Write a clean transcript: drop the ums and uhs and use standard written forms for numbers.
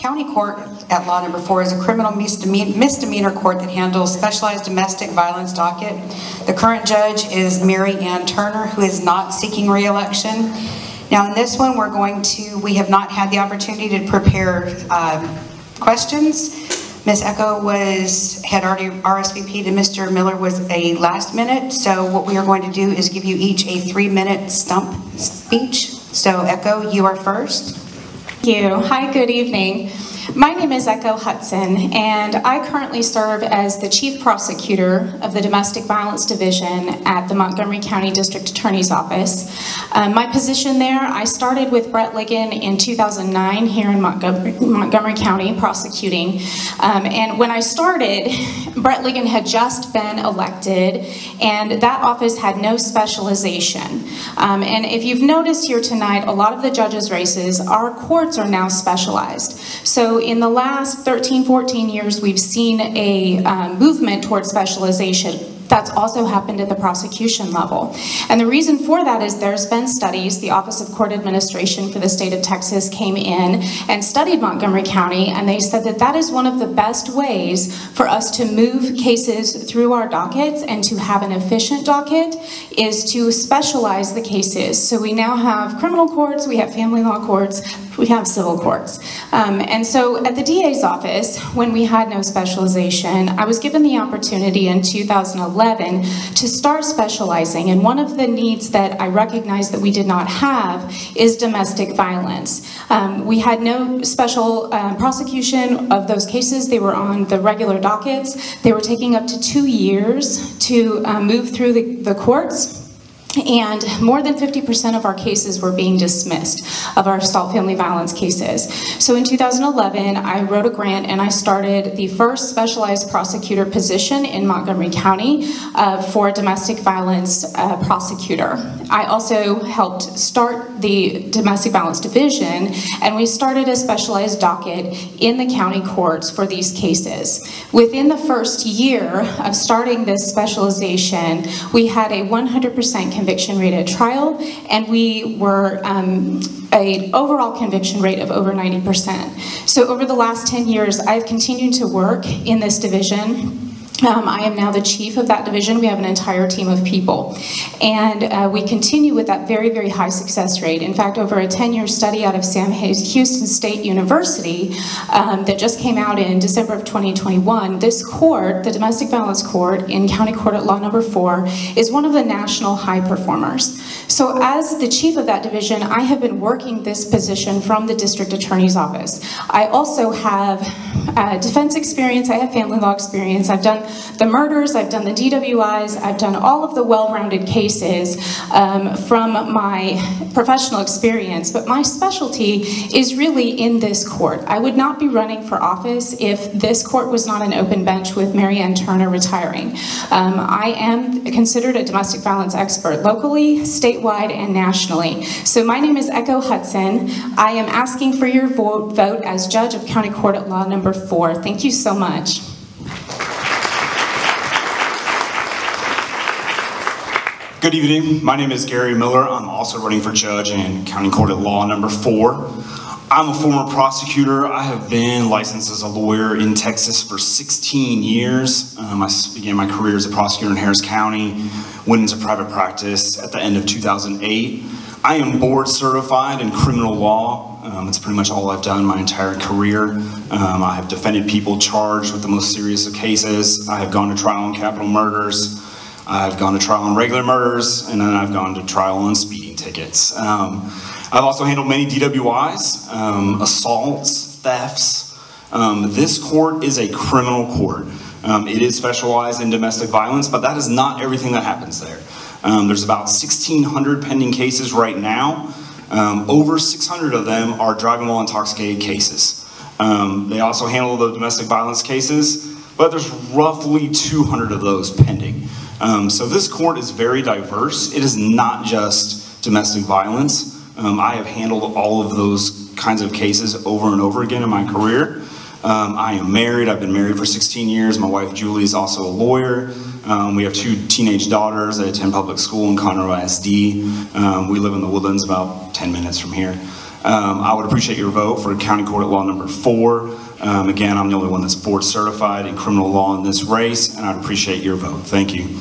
County Court at Law Number 4 is a criminal misdemeanor court that handles specialized domestic violence docket. The current judge is Mary Ann Turner, who is not seeking re-election. Now in this one, we have not had the opportunity to prepare questions. Ms. Echo had already RSVP'd and Mr. Miller was a last minute. So what we are going to do is give you each a 3-minute stump speech. So Echo, you are first. Thank you. Hi, good evening. My name is Echo Hutson, and I currently serve as the Chief Prosecutor of the Domestic Violence Division at the Montgomery County District Attorney's Office. My position there, I started with Brett Ligon in 2009 here in Montgomery County prosecuting. And when I started, Brett Ligon had just been elected, and that office had no specialization. And if you've noticed here tonight, a lot of the judges' races, our courts are now specialized. So in the last 13, 14 years, we've seen a movement towards specialization. That's also happened at the prosecution level. And the reason for that is there's been studies. The Office of Court Administration for the state of Texas came in and studied Montgomery County, and they said that that is one of the best ways for us to move cases through our dockets and to have an efficient docket is to specialize the cases. So we now have criminal courts, we have family law courts, we have civil courts. And so at the DA's office, when we had no specialization, I was given the opportunity in 2011 to start specializing. And one of the needs that I recognized that we did not have is domestic violence. We had no special prosecution of those cases. They were on the regular dockets. They were taking up to 2 years to move through the courts. And more than 50% of our cases were being dismissed, of our assault family violence cases. So in 2011, I wrote a grant and I started the first specialized prosecutor position in Montgomery County for a domestic violence prosecutor. I also helped start the domestic violence division, and we started a specialized docket in the county courts for these cases. Within the first year of starting this specialization, we had a 100% conviction rate at trial, and we were an overall conviction rate of over 90%. So over the last 10 years, I've continued to work in this division. I am now the chief of that division. We have an entire team of people. And we continue with that very, very high success rate. In fact, over a 10-year study out of Sam Houston State University that just came out in December of 2021, this court, the domestic violence court in County Court at Law Number 4, is one of the national high performers. So as the chief of that division, I have been working this position from the district attorney's office. I also have defense experience, I have family law experience, I've done the murders, I've done the DWIs, I've done all of the well-rounded cases from my professional experience, but my specialty is really in this court. I would not be running for office if this court was not an open bench with Mary Ann Turner retiring. I am considered a domestic violence expert locally, statewide, and nationally. So my name is Echo Hutson. I am asking for your vote as judge of County Court at Law Number 4. Thank you so much. Good evening. My name is Gary Miller. I'm also running for judge in County Court at Law Number 4. I'm a former prosecutor. I have been licensed as a lawyer in Texas for 16 years. I began my career as a prosecutor in Harris County, went into private practice at the end of 2008. I am board certified in criminal law. That's pretty much all I've done my entire career. I have defended people charged with the most serious of cases. I have gone to trial on capital murders. I've gone to trial on regular murders, and then I've gone to trial on speeding tickets. I've also handled many DWIs, assaults, thefts. This court is a criminal court. It is specialized in domestic violence, but that is not everything that happens there. There's about 1,600 pending cases right now. Over 600 of them are driving while intoxicated cases. They also handle the domestic violence cases, but there's roughly 200 of those pending. So this court is very diverse. It is not just domestic violence. I have handled all of those kinds of cases over and over again in my career. I am married. I've been married for 16 years. My wife Julie is also a lawyer. We have 2 teenage daughters. They attend public school in Conroe ISD. We live in the Woodlands, about 10 minutes from here. I would appreciate your vote for County Court at Law number 4. Again, I'm the only one that's board certified in criminal law in this race, and I'd appreciate your vote. Thank you.